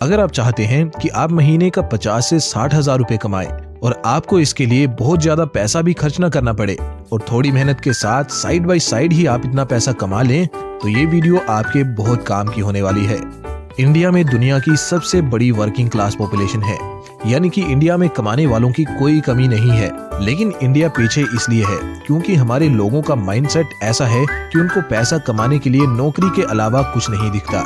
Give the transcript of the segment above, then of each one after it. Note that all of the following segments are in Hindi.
अगर आप चाहते हैं कि आप महीने का 50 से 60 हजार रुपए कमाएं और आपको इसके लिए बहुत ज्यादा पैसा भी खर्च न करना पड़े और थोड़ी मेहनत के साथ साइड बाय साइड ही आप इतना पैसा कमा लें, तो ये वीडियो आपके बहुत काम की होने वाली है। इंडिया में दुनिया की सबसे बड़ी वर्किंग क्लास पॉपुलेशन है, यानी कि इंडिया में कमाने वालों की कोई कमी नहीं है। लेकिन इंडिया पीछे इसलिए है क्योंकि हमारे लोगों का माइंडसेट ऐसा है कि उनको पैसा कमाने के लिए नौकरी के अलावा कुछ नहीं दिखता।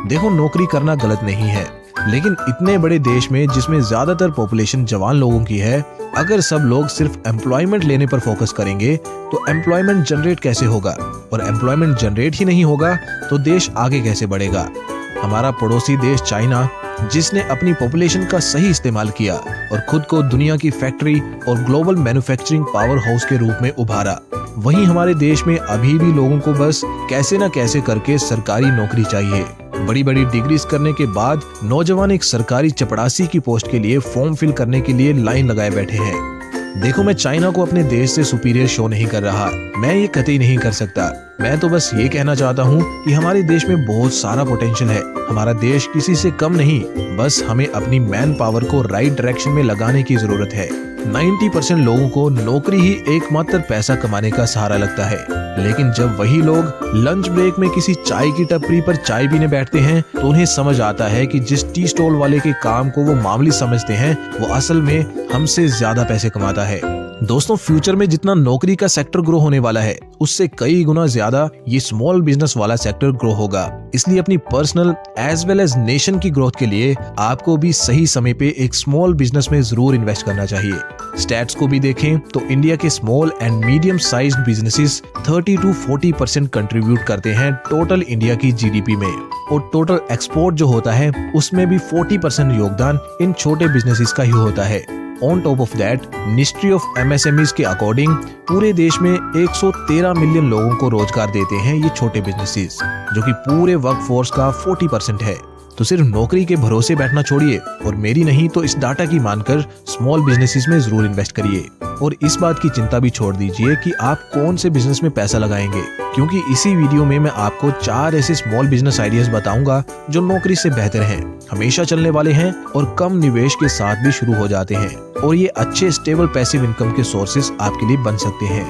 देखो, नौकरी करना गलत नहीं है, लेकिन इतने बड़े देश में जिसमें ज्यादातर पॉपुलेशन जवान लोगों की है, अगर सब लोग सिर्फ एम्प्लॉयमेंट लेने पर फोकस करेंगे तो एम्प्लॉयमेंट जनरेट कैसे होगा, और एम्प्लॉयमेंट जनरेट ही नहीं होगा तो देश आगे कैसे बढ़ेगा। हमारा पड़ोसी देश चाइना, जिसने अपनी पॉपुलेशन का सही इस्तेमाल किया और खुद को दुनिया की फैक्ट्री और ग्लोबल मैन्युफैक्चरिंग पावर हाउस के रूप में उभारा, वहीं हमारे देश में अभी भी लोगों को बस कैसे न कैसे करके सरकारी नौकरी चाहिए। बड़ी बड़ी डिग्रीज करने के बाद नौजवान एक सरकारी चपरासी की पोस्ट के लिए फॉर्म फिल करने के लिए लाइन लगाए बैठे हैं। देखो, मैं चाइना को अपने देश से सुपीरियर शो नहीं कर रहा, मैं ये कतई नहीं कर सकता। मैं तो बस ये कहना चाहता हूँ कि हमारे देश में बहुत सारा पोटेंशियल है। हमारा देश किसी से कम नहीं, बस हमें अपनी मैन पावर को राइट डायरेक्शन में लगाने की जरूरत है। 90% लोगों को नौकरी ही एकमात्र पैसा कमाने का सहारा लगता है, लेकिन जब वही लोग लंच ब्रेक में किसी चाय की टपरी पर चाय पीने बैठते हैं तो उन्हें समझ आता है कि जिस टी स्टॉल वाले के काम को वो मामूली समझते हैं, वो असल में हमसे ज्यादा पैसे कमाता है। दोस्तों, फ्यूचर में जितना नौकरी का सेक्टर ग्रो होने वाला है, उससे कई गुना ज्यादा ये स्मॉल बिजनेस वाला सेक्टर ग्रो होगा। इसलिए अपनी personal as well as nation की ग्रोथ के लिए आपको भी सही समय पे एक स्मॉल बिजनेस में जरूर इन्वेस्ट करना चाहिए। स्टैट्स को भी देखें तो इंडिया के small and medium sized businesses 30 to 40% contribute करते हैं टोटल इंडिया की जीडीपी में, और टोटल एक्सपोर्ट जो होता है उसमें भी 40% योगदान इन छोटे बिजनेसेस का ही होता है। On top of that, ministry of MSMEs के अकॉर्डिंग पूरे देश में 113 मिलियन लोगों को रोजगार देते हैं ये छोटे बिजनेसेस, जो कि पूरे वर्कफोर्स का 40% है। तो सिर्फ नौकरी के भरोसे बैठना छोड़िए और मेरी नहीं तो इस डाटा की मानकर स्मॉल बिजनेसेस में जरूर इन्वेस्ट करिए। और इस बात की चिंता भी छोड़ दीजिए कि आप कौन से बिजनेस में पैसा लगाएंगे, क्योंकि इसी वीडियो में मैं आपको 4 ऐसे स्मॉल बिजनेस आइडियाज बताऊंगा जो नौकरी से बेहतर हैं, हमेशा चलने वाले हैं और कम निवेश के साथ भी शुरू हो जाते हैं, और ये अच्छे स्टेबल पैसिव इनकम के सोर्सेस आपके लिए बन सकते हैं।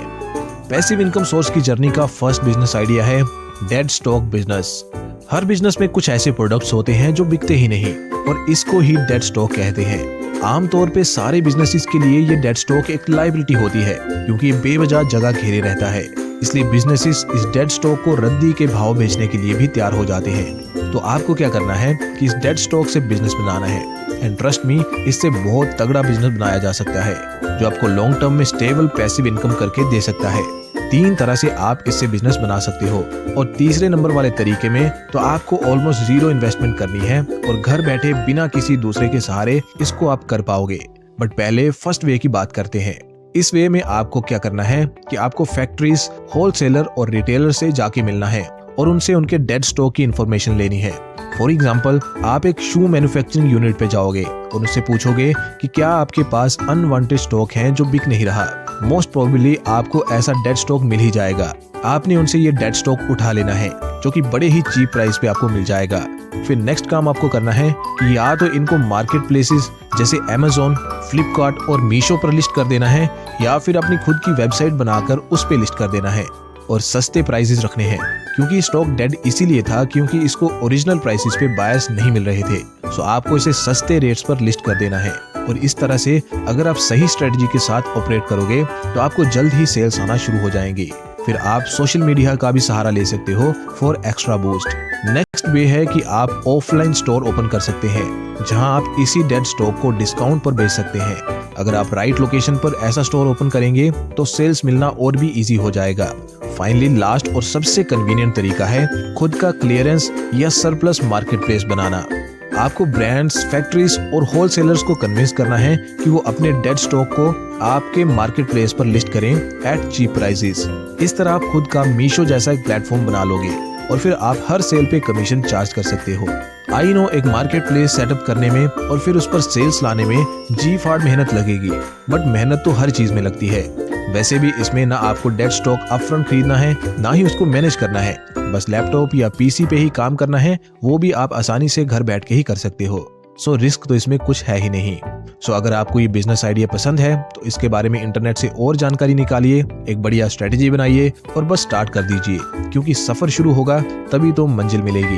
पैसिव इनकम सोर्स की जर्नी का फर्स्ट बिजनेस आइडिया है डेड स्टॉक बिजनेस। हर बिजनेस में कुछ ऐसे प्रोडक्ट्स होते हैं जो बिकते ही नहीं, और इसको ही डेड स्टॉक कहते हैं। आमतौर पे सारे बिजनेसेस के लिए ये डेड स्टॉक एक लायबिलिटी होती है, क्योंकि ये बेवजह जगह घेरे रहता है। इसलिए बिजनेसेस इस डेड स्टॉक को रद्दी के भाव बेचने के लिए भी तैयार हो जाते हैं। तो आपको क्या करना है कि इस डेड स्टॉक से बिजनेस बनाना है, एंड ट्रस्ट मी, इससे बहुत तगड़ा बिजनेस बनाया जा सकता है जो आपको लॉन्ग टर्म में स्टेबल पैसिव इनकम करके दे सकता है। 3 तरह से आप इससे बिजनेस बना सकते हो, और तीसरे नंबर वाले तरीके में तो आपको ऑलमोस्ट 0 इन्वेस्टमेंट करनी है और घर बैठे बिना किसी दूसरे के सहारे इसको आप कर पाओगे। बट पहले फर्स्ट वे की बात करते हैं। इस वे में आपको क्या करना है कि आपको फैक्ट्रीज, होलसेलर और रिटेलर से जाके मिलना है और उनसे उनके डेड स्टॉक की इंफॉर्मेशन लेनी है। फॉर एग्जाम्पल, आप एक शू मैन्युफैक्चरिंग यूनिट पे जाओगे और उनसे पूछोगे कि क्या आपके पास अनवांटेड स्टॉक है जो बिक नहीं रहा। मोस्ट प्रोबेबली आपको ऐसा डेड स्टॉक मिल ही जाएगा। आपने उनसे ये डेड स्टॉक उठा लेना है, जो कि बड़े ही चीप प्राइस पे आपको मिल जाएगा। फिर नेक्स्ट काम आपको करना है कि या तो इनको मार्केट प्लेसेस जैसे Amazon, फ्लिपकार्ट और मीशो पर लिस्ट कर देना है, या फिर अपनी खुद की वेबसाइट बनाकर उस पे लिस्ट कर देना है और सस्ते प्राइसेस रखने हैं, क्योंकि स्टॉक डेड इसीलिए था क्योंकि इसको ओरिजिनल प्राइसेस पे बायर्स नहीं मिल रहे थे। सो आपको इसे सस्ते रेट्स पर लिस्ट कर देना है, और इस तरह से अगर आप सही स्ट्रेटजी के साथ ऑपरेट करोगे तो आपको जल्द ही सेल्स आना शुरू हो जाएंगी। फिर आप सोशल मीडिया का भी सहारा ले सकते हो फॉर एक्स्ट्रा बूस्ट। नेक्स्ट वे है कि आप ऑफलाइन स्टोर ओपन कर सकते हैं, जहां आप इसी डेड स्टॉक को डिस्काउंट पर बेच सकते हैं। अगर आप राइट लोकेशन पर ऐसा स्टोर ओपन करेंगे तो सेल्स मिलना और भी इजी हो जाएगा। फाइनली लास्ट और सबसे कन्वीनियंट तरीका है खुद का क्लियरेंस या सरप्लस मार्केट प्लेस बनाना। आपको ब्रांड्स, फैक्ट्रीज और होलसेलर्स को कन्विंस करना है कि वो अपने डेड स्टॉक को आपके मार्केट प्लेस पर लिस्ट करें एट चीप प्राइसेस। इस तरह आप खुद का मीशो जैसा एक प्लेटफॉर्म बना लोगे और फिर आप हर सेल पे कमीशन चार्ज कर सकते हो। आई नो एक मार्केट प्लेस सेटअप करने में और फिर उस पर सेल्स लाने में जी फाड़ मेहनत लगेगी, बट मेहनत तो हर चीज में लगती है। वैसे भी इसमें ना आपको डेड स्टॉक अपफ्रंट खरीदना है, ना ही उसको मैनेज करना है, बस लैपटॉप या पीसी पे ही काम करना है, वो भी आप आसानी से घर बैठ के ही कर सकते हो। सो रिस्क तो इसमें कुछ है ही नहीं। सो अगर आपको ये बिजनेस आइडिया पसंद है तो इसके बारे में इंटरनेट से और जानकारी निकालिए, एक बढ़िया स्ट्रेटेजी बनाइए और बस स्टार्ट कर दीजिए, क्योंकि सफर शुरू होगा तभी तो मंजिल मिलेगी।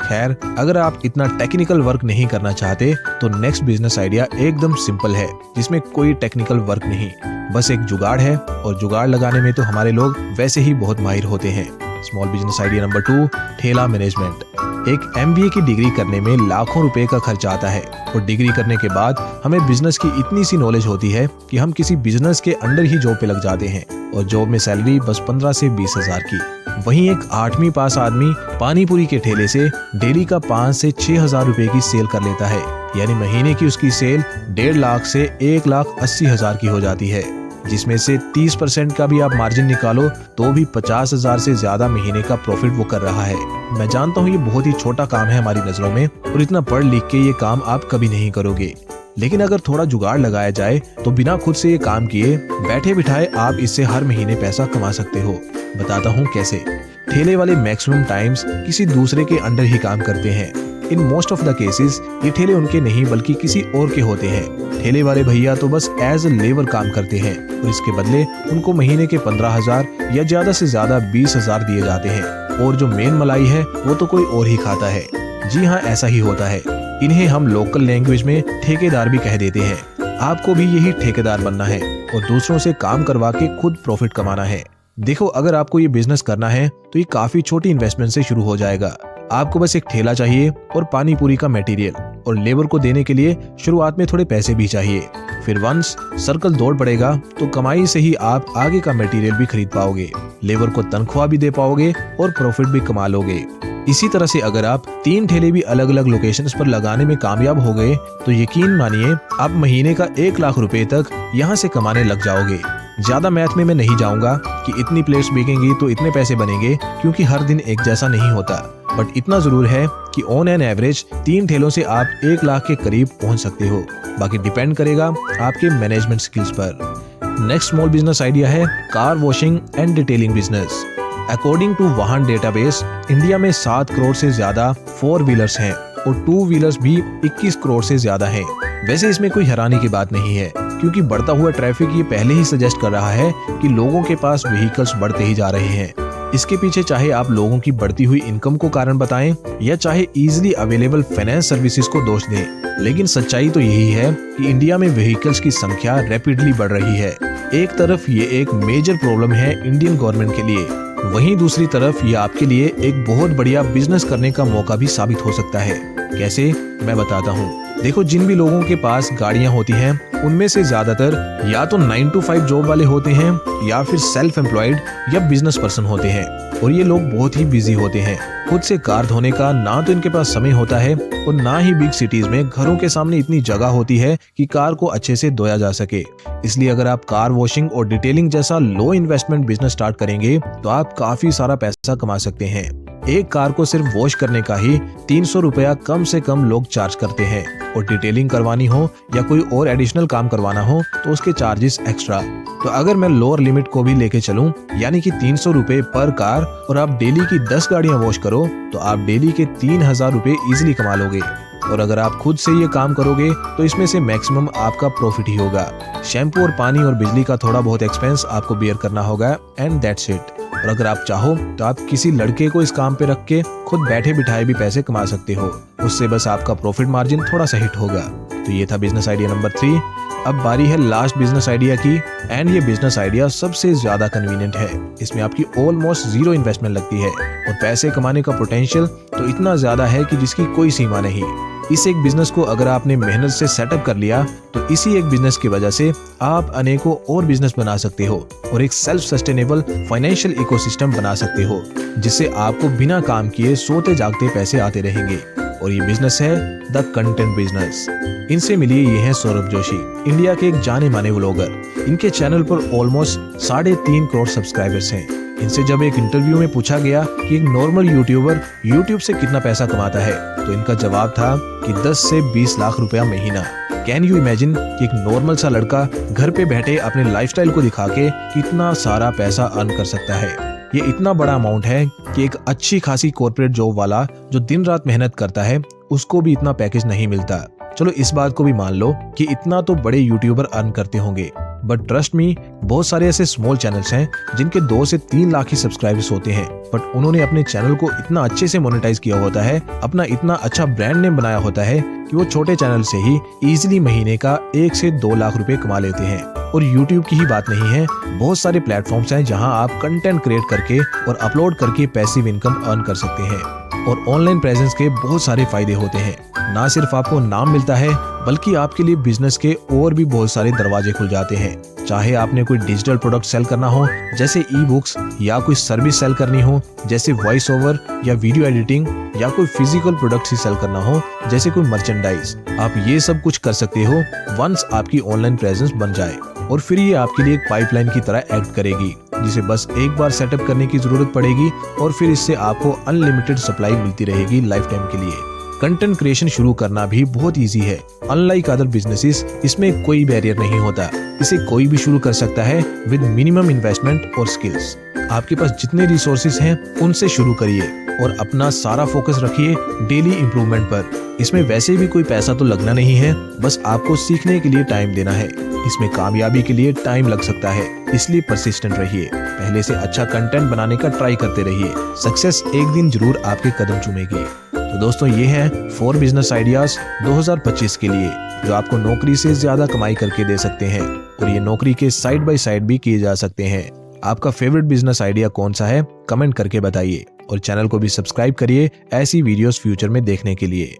खैर, अगर आप इतना टेक्निकल वर्क नहीं करना चाहते तो नेक्स्ट बिजनेस आइडिया एकदम सिंपल है, जिसमें कोई टेक्निकल वर्क नहीं, बस एक जुगाड़ है, और जुगाड़ लगाने में तो हमारे लोग वैसे ही बहुत माहिर होते हैं। स्मॉल बिजनेस आइडिया नंबर 2, ठेला मैनेजमेंट। एक MBA की डिग्री करने में लाखों रुपए का खर्च आता है, और डिग्री करने के बाद हमें बिजनेस की इतनी सी नॉलेज होती है कि हम किसी बिजनेस के अंडर ही जॉब पे लग जाते हैं, और जॉब में सैलरी बस 15 से 20 हजार की। वहीं एक 8वीं पास आदमी पानी पूरी के ठेले से डेली का 5 से 6 हजार रुपए की सेल कर लेता है, यानी महीने की उसकी सेल 1.5 लाख से 1,80,000 की हो जाती है, जिसमें से 30% का भी आप मार्जिन निकालो तो भी 50 हजार से ज्यादा महीने का प्रॉफिट वो कर रहा है। मैं जानता हूँ ये बहुत ही छोटा काम है हमारी नजरों में, और इतना पढ़ लिख के ये काम आप कभी नहीं करोगे, लेकिन अगर थोड़ा जुगाड़ लगाया जाए तो बिना खुद से ये काम किए बैठे बिठाए आप इससे हर महीने पैसा कमा सकते हो। बताता हूँ कैसे। ठेले वाले मैक्सिमम टाइम्स किसी दूसरे के अंडर ही काम करते हैं। In most of the cases ये ठेले उनके नहीं बल्कि किसी और के होते हैं। ठेले वाले भैया तो बस एज ए लेबर काम करते हैं, और इसके बदले उनको महीने के 15,000 या ज्यादा से ज्यादा 20,000 दिए जाते हैं, और जो मेन मलाई है वो तो कोई और ही खाता है। जी हाँ, ऐसा ही होता है। इन्हें हम लोकल लैंग्वेज में ठेकेदार भी कह देते हैं। आपको भी यही ठेकेदार बनना है और दूसरों से काम करवा के खुद प्रॉफिट कमाना है। देखो, अगर आपको ये बिजनेस करना है तो ये काफी छोटी इन्वेस्टमेंट से शुरू हो जाएगा। आपको बस एक ठेला चाहिए और पानी पूरी का मटेरियल, और लेबर को देने के लिए शुरुआत में थोड़े पैसे भी चाहिए। फिर वंस सर्कल दौड़ पड़ेगा तो कमाई से ही आप आगे का मटेरियल भी खरीद पाओगे, लेबर को तनख्वाह भी दे पाओगे और प्रॉफिट भी कमा लोगे। इसी तरह से अगर आप 3 ठेले भी अलग अलग लोकेशंस पर लगाने में कामयाब हो गए तो यकीन मानिए आप महीने का 1 लाख रुपए तक यहाँ से कमाने लग जाओगे। ज्यादा मैथ में मैं नहीं जाऊंगा कि इतनी प्लेट्स बिकेंगी तो इतने पैसे बनेंगे, क्योंकि हर दिन एक जैसा नहीं होता, बट इतना जरूर है कि ऑन एन एवरेज 3 ठेलों से आप 1 लाख के करीब पहुंच सकते हो। बाकी डिपेंड करेगा आपके मैनेजमेंट स्किल्स पर। नेक्स्ट स्मॉल बिजनेस आइडिया है car washing and detailing business. According to Vahan database, India में 7 करोड़ से ज्यादा 4 व्हीलर्स हैं और 2 व्हीलर्स भी 21 करोड़ से ज्यादा हैं। वैसे इसमें कोई हैरानी की बात नहीं है, क्योंकि बढ़ता हुआ ट्रैफिक ये पहले ही सजेस्ट कर रहा है कि लोगों के पास व्हीकल्स बढ़ते ही जा रहे हैं। इसके पीछे चाहे आप लोगों की बढ़ती हुई इनकम को कारण बताएं या चाहे इजीली अवेलेबल फाइनेंस सर्विसेज को दोष दें, लेकिन सच्चाई तो यही है कि इंडिया में व्हीकल्स की संख्या रैपिडली बढ़ रही है। एक तरफ ये एक मेजर प्रॉब्लम है इंडियन गवर्नमेंट के लिए, वहीं दूसरी तरफ ये आपके लिए एक बहुत बढ़िया बिजनेस करने का मौका भी साबित हो सकता है। कैसे, मैं बताता हूँ। देखो, जिन भी लोगों के पास गाड़ियां होती हैं उनमें से ज्यादातर या तो 9 to 5 जॉब वाले होते हैं या फिर सेल्फ एम्प्लॉयड या बिजनेस पर्सन होते हैं, और ये लोग बहुत ही बिजी होते हैं। खुद से कार धोने का ना तो इनके पास समय होता है और ना ही बिग सिटीज में घरों के सामने इतनी जगह होती है कि कार को अच्छे से धोया जा सके। इसलिए अगर आप कार वॉशिंग और डिटेलिंग जैसा लो इन्वेस्टमेंट बिजनेस स्टार्ट करेंगे तो आप काफी सारा पैसा कमा सकते हैं। एक कार को सिर्फ वॉश करने का ही 300 रुपया कम से कम लोग चार्ज करते हैं, और डिटेलिंग करवानी हो या कोई और एडिशनल काम करवाना हो तो उसके चार्जेस एक्स्ट्रा। तो अगर मैं लोअर लिमिट को भी लेके चलूं, यानी कि 300 रुपए पर कार, और आप डेली की 10 गाड़ियां वॉश करो तो आप डेली के 3,000 रुपए इजिली कमा लोगे। और अगर आप खुद से ये काम करोगे तो इसमें से मैक्सिमम आपका प्रॉफिट ही होगा। शैम्पू और पानी और बिजली का थोड़ा बहुत एक्सपेंस आपको बियर करना होगा, एंड दैट्स इट। और अगर आप चाहो तो आप किसी लड़के को इस काम पे रख के खुद बैठे बिठाए भी पैसे कमा सकते हो, उससे बस आपका प्रॉफिट मार्जिन थोड़ा सा हिट होगा। तो ये था बिजनेस आइडिया नंबर 3। अब बारी है लास्ट बिजनेस आइडिया की, एंड ये बिजनेस आइडिया सबसे ज्यादा कन्वीनियंट है। इसमें आपकी ऑलमोस्ट 0 इन्वेस्टमेंट लगती है और पैसे कमाने का पोटेंशियल तो इतना ज्यादा है कि जिसकी कोई सीमा नहीं। इस एक बिजनेस को अगर आपने मेहनत से सेटअप कर लिया तो इसी एक बिजनेस की वजह से आप अनेकों और बिजनेस बना सकते हो और एक सेल्फ सस्टेनेबल फाइनेंशियल इकोसिस्टम बना सकते हो, जिससे आपको बिना काम किए सोते जागते पैसे आते रहेंगे। और ये बिजनेस है द कंटेंट बिजनेस। इनसे मिलिए, ये हैं सौरभ जोशी, इंडिया के एक जाने माने व्लॉगर। इनके चैनल पर ऑलमोस्ट 3.5 करोड़ सब्सक्राइबर्स हैं। इनसे जब एक इंटरव्यू में पूछा गया कि एक नॉर्मल यूट्यूबर यूट्यूब से कितना पैसा कमाता है, तो इनका जवाब था कि 10 से 20 लाख रुपया महीना। कैन यू इमेजिन कि एक नॉर्मल सा लड़का घर पे बैठे अपने लाइफस्टाइल को दिखा के कितना सारा पैसा अर्न कर सकता है। ये इतना बड़ा अमाउंट है कि एक अच्छी खासी कॉर्पोरेट जॉब वाला जो दिन रात मेहनत करता है उसको भी इतना पैकेज नहीं मिलता। चलो इस बात को भी मान लो कि इतना तो बड़े यूट्यूबर अर्न करते होंगे, बट ट्रस्ट मी, बहुत सारे ऐसे स्मॉल चैनल्स हैं जिनके 2 से 3 लाख ही सब्सक्राइबर्स होते हैं, बट उन्होंने अपने चैनल को इतना अच्छे से मोनेटाइज किया होता है, अपना इतना अच्छा ब्रांड नेम बनाया होता है कि वो छोटे चैनल से ही इजीली महीने का 1 से 2 लाख रुपए कमा लेते हैं। और YouTube की ही बात नहीं है, बहुत सारे प्लेटफॉर्म्स हैं जहां आप कंटेंट क्रिएट करके और अपलोड करके पैसिव इनकम अर्न कर सकते हैं। और ऑनलाइन प्रेजेंस के बहुत सारे फायदे होते हैं, ना सिर्फ आपको नाम मिलता है बल्कि आपके लिए बिजनेस के और भी बहुत सारे दरवाजे खुल जाते हैं। चाहे आपने कोई डिजिटल प्रोडक्ट सेल करना हो जैसे ई बुक्स, या कोई सर्विस सेल करनी हो जैसे वॉइस ओवर या वीडियो एडिटिंग, या कोई फिजिकल प्रोडक्ट ही सेल करना हो जैसे कोई मर्चेंडाइज, आप ये सब कुछ कर सकते हो वंस आपकी ऑनलाइन प्रेजेंस बन जाए। और फिर ये आपके लिए एक पाइपलाइन की तरह एक्ट करेगी जिसे बस एक बार सेटअप करने की जरूरत पड़ेगी और फिर इससे आपको अनलिमिटेड सप्लाई मिलती रहेगी लाइफ टाइम के लिए। कंटेंट क्रिएशन शुरू करना भी बहुत इजी है। अनलाइक अदर बिजनेसेस, इसमें कोई बैरियर नहीं होता, इसे कोई भी शुरू कर सकता है विद मिनिमम इन्वेस्टमेंट और स्किल्स। आपके पास जितने रिसोर्सेज हैं उनसे शुरू करिए और अपना सारा फोकस रखिए डेली इम्प्रूवमेंट पर। इसमें वैसे भी कोई पैसा तो लगना नहीं है, बस आपको सीखने के लिए टाइम देना है। इसमें कामयाबी के लिए टाइम लग सकता है, इसलिए परसिस्टेंट रहिए, पहले से अच्छा कंटेंट बनाने का ट्राई करते रहिए। सक्सेस एक दिन जरूर आपके कदम चूमेगी। तो दोस्तों, ये हैं 4 बिजनेस आइडियाज 2025 के लिए जो आपको नौकरी से ज्यादा कमाई करके दे सकते हैं, और ये नौकरी के साइड बाय साइड भी किए जा सकते हैं। आपका फेवरेट बिजनेस आइडिया कौन सा है, कमेंट करके बताइए और चैनल को भी सब्सक्राइब करिए ऐसी वीडियोस फ्यूचर में देखने के लिए।